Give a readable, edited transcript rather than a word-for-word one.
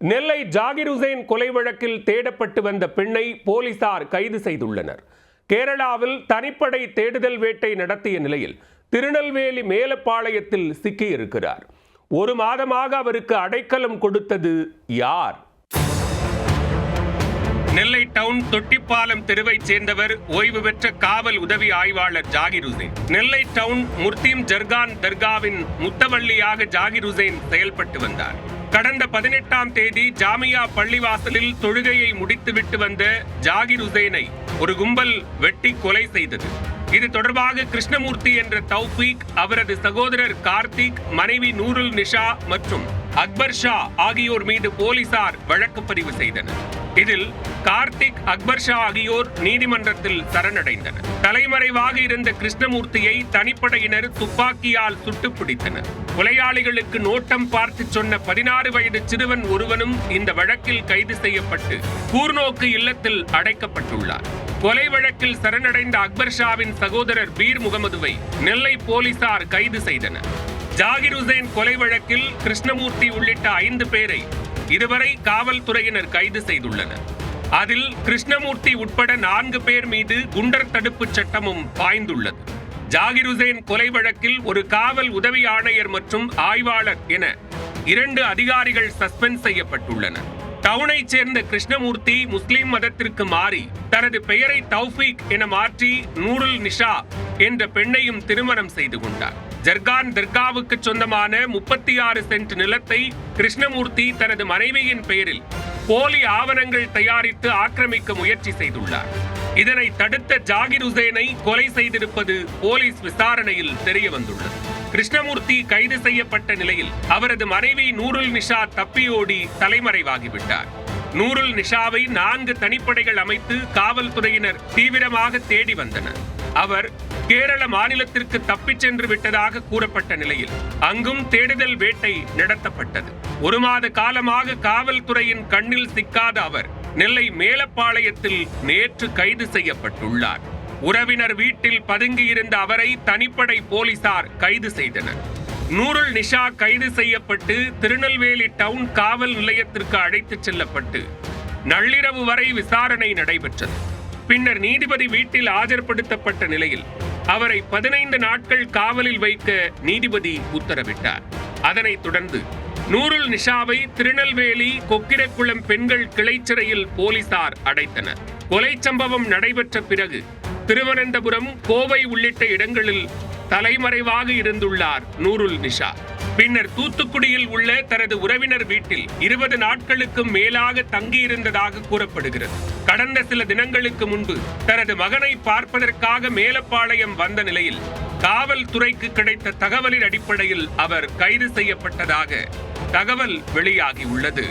நெல்லை ஜாகிர் உசேன் கொலை வழக்கில் தேடப்பட்டு வந்த பெண்ணை போலீசார் கைது செய்துள்ளனர். கேரளாவில் தனிப்படை தேடுதல் வேட்டை நடத்திய நிலையில் திருநெல்வேலி மேலப்பாளையத்தில் சிக்கியிருக்கிறார். ஒரு மாதமாக அவருக்கு அடைக்கலம் கொடுத்தது யார்? நெல்லை டவுன் தொட்டிப்பாலம் தெருவைச் சேர்ந்தவர் ஓய்வு பெற்ற காவல் உதவி ஆய்வாளர் ஜாகிர் உசேன். நெல்லை டவுன் முர்தீம் ஜர்கான் தர்காவின் முத்தவள்ளியாக ஜாகிர் உசேன் செயல்பட்டு வந்தார். கடந்த 18ஆம் தேதி ஜாமியா பள்ளிவாசலில் தொழுகையை முடித்துவிட்டு வந்த ஜாகிர் உசேனை ஒரு கும்பல் வெட்டி கொலை செய்தது. இது தொடர்பாக கிருஷ்ணமூர்த்தி என்ற தௌஃபீக், அவரது சகோதரர் கார்த்திக், மனைவி நூருல் நிஷா மற்றும் அக்பர் ஷா ஆகியோர் மீது போலீசார் வழக்கு பதிவு செய்தனர். இதில் கார்த்திக், அக்பர் ஷா ஆகியோர் நீதிமன்றத்தில் சரணடைந்தனர். தலைமறைவாக இருந்த கிருஷ்ணமூர்த்தியை தனிப்படையினர் துப்பாக்கியால் சுட்டு பிடித்தனர். கொலையாளிகளுக்கு நோட்டம் பார்த்து சொன்ன 16 வயது சிறுவன் ஒருவனும் இந்த வழக்கில் கைது செய்யப்பட்டு கூர்நோக்கு இல்லத்தில் அடைக்கப்பட்டுள்ளார். கொலை வழக்கில் சரணடைந்த அக்பர் ஷாவின் சகோதரர் பீர் முகமதுவை நெல்லை போலீசார் கைது செய்தனர். ஜாகிர் உசேன் கொலை வழக்கில் கிருஷ்ணமூர்த்தி உள்ளிட்ட 5 பேரை இதுவரை காவல்துறையினர் கைது செய்துள்ளனர். அதில் கிருஷ்ணமூர்த்தி உட்பட 4 பேர் மீது குண்டர் தடுப்பு சட்டமும் பாய்ந்துள்ளது. ஜாகிர் உசேன் கொலை வழக்கில் ஒரு காவல் உதவி ஆணையர் மற்றும் ஆய்வாளர் என 2 அதிகாரிகள் சஸ்பெண்ட் செய்யப்பட்டுள்ளனர். டவுனை சேர்ந்த கிருஷ்ணமூர்த்தி முஸ்லிம் மதத்திற்கு மாறி தனது பெயரை தௌஃபீக் என மாற்றி நூருல் நிஷா என்ற பெண்ணையும் திருமணம் செய்து கொண்டார். ஜர்கான் தர்காவுக்கு சொந்தமான 36 சென்ட் நிலத்தை கிருஷ்ணமூர்த்தி தனது மனைவியின் பெயரில் போலி ஆவணங்கள் தயாரித்து ஆக்கிரமிக்க முயற்சி செய்துள்ளார். இதனை தடுத்த ஜாகிர் உசேனை கொலை செய்திருப்பது போலீஸ் விசாரணையில் தெரிய வந்துள்ளது. கிருஷ்ணமூர்த்தி கைது செய்யப்பட்ட நிலையில் அவரது மனைவி நூருல் நிஷா தப்பியோடி தலைமறைவாகிவிட்டார். நூருல் நிஷாவை 4 தனிப்படைகள் அமைத்து காவல்துறையினர் தீவிரமாக தேடி வந்தனர். அவர் கேரள மாநிலத்திற்கு தப்பிச் சென்று விட்டதாக கூறப்பட்ட நிலையில் அங்கும் தேடுதல் வேட்டை நடத்தப்பட்டது. 1 மாத காலமாக காவல்துறையின் கண்ணில் சிக்காத அவர் நெல்லை மேலப்பாளையத்தில் நேற்று கைது செய்யப்பட்டுள்ளார். உறவினர் வீட்டில் பதுங்கியிருந்த அவரை தனிப்படை போலீசார் கைது செய்தனர். நூருல் நிஷா கைது செய்யப்பட்டு திருநெல்வேலி டவுன் காவல் நிலையத்திற்கு அழைத்துச் செல்லப்பட்டு நள்ளிரவு வரை விசாரணை நடைபெற்றது. பின்னர் நீதிபதி வீட்டில் ஆஜர்படுத்தப்பட்ட நிலையில் அவரை 15 நாட்கள் காவலில் வைக்க நீதிபதி உத்தரவிட்டார். அதனைத் தொடர்ந்து நூருல் நிஷாவை திருநெல்வேலி கொக்கிரக்குளம் பெண்கள் கிளைச்சிறையில் போலீசார் அடைத்தனர். கொலை சம்பவம் நடைபெற்ற பிறகு திருவனந்தபுரம், கோவை உள்ளிட்ட இடங்களில் தலைமறைவாக இருந்துள்ளார் நூருல் நிஷா. பின்னர் தூத்துக்குடியில் உள்ள தனது உறவினர் வீட்டில் 20 நாட்களுக்கும் மேலாக தங்கியிருந்ததாக கூறப்படுகிறது. கடந்த சில தினங்களுக்கு முன்பு தனது மகனை பார்ப்பதற்காக மேலப்பாளையம் வந்த நிலையில் காவல்துறைக்கு கிடைத்த தகவலின் அடிப்படையில் அவர் கைது செய்யப்பட்டதாக தகவல் வெளியாகியுள்ளது.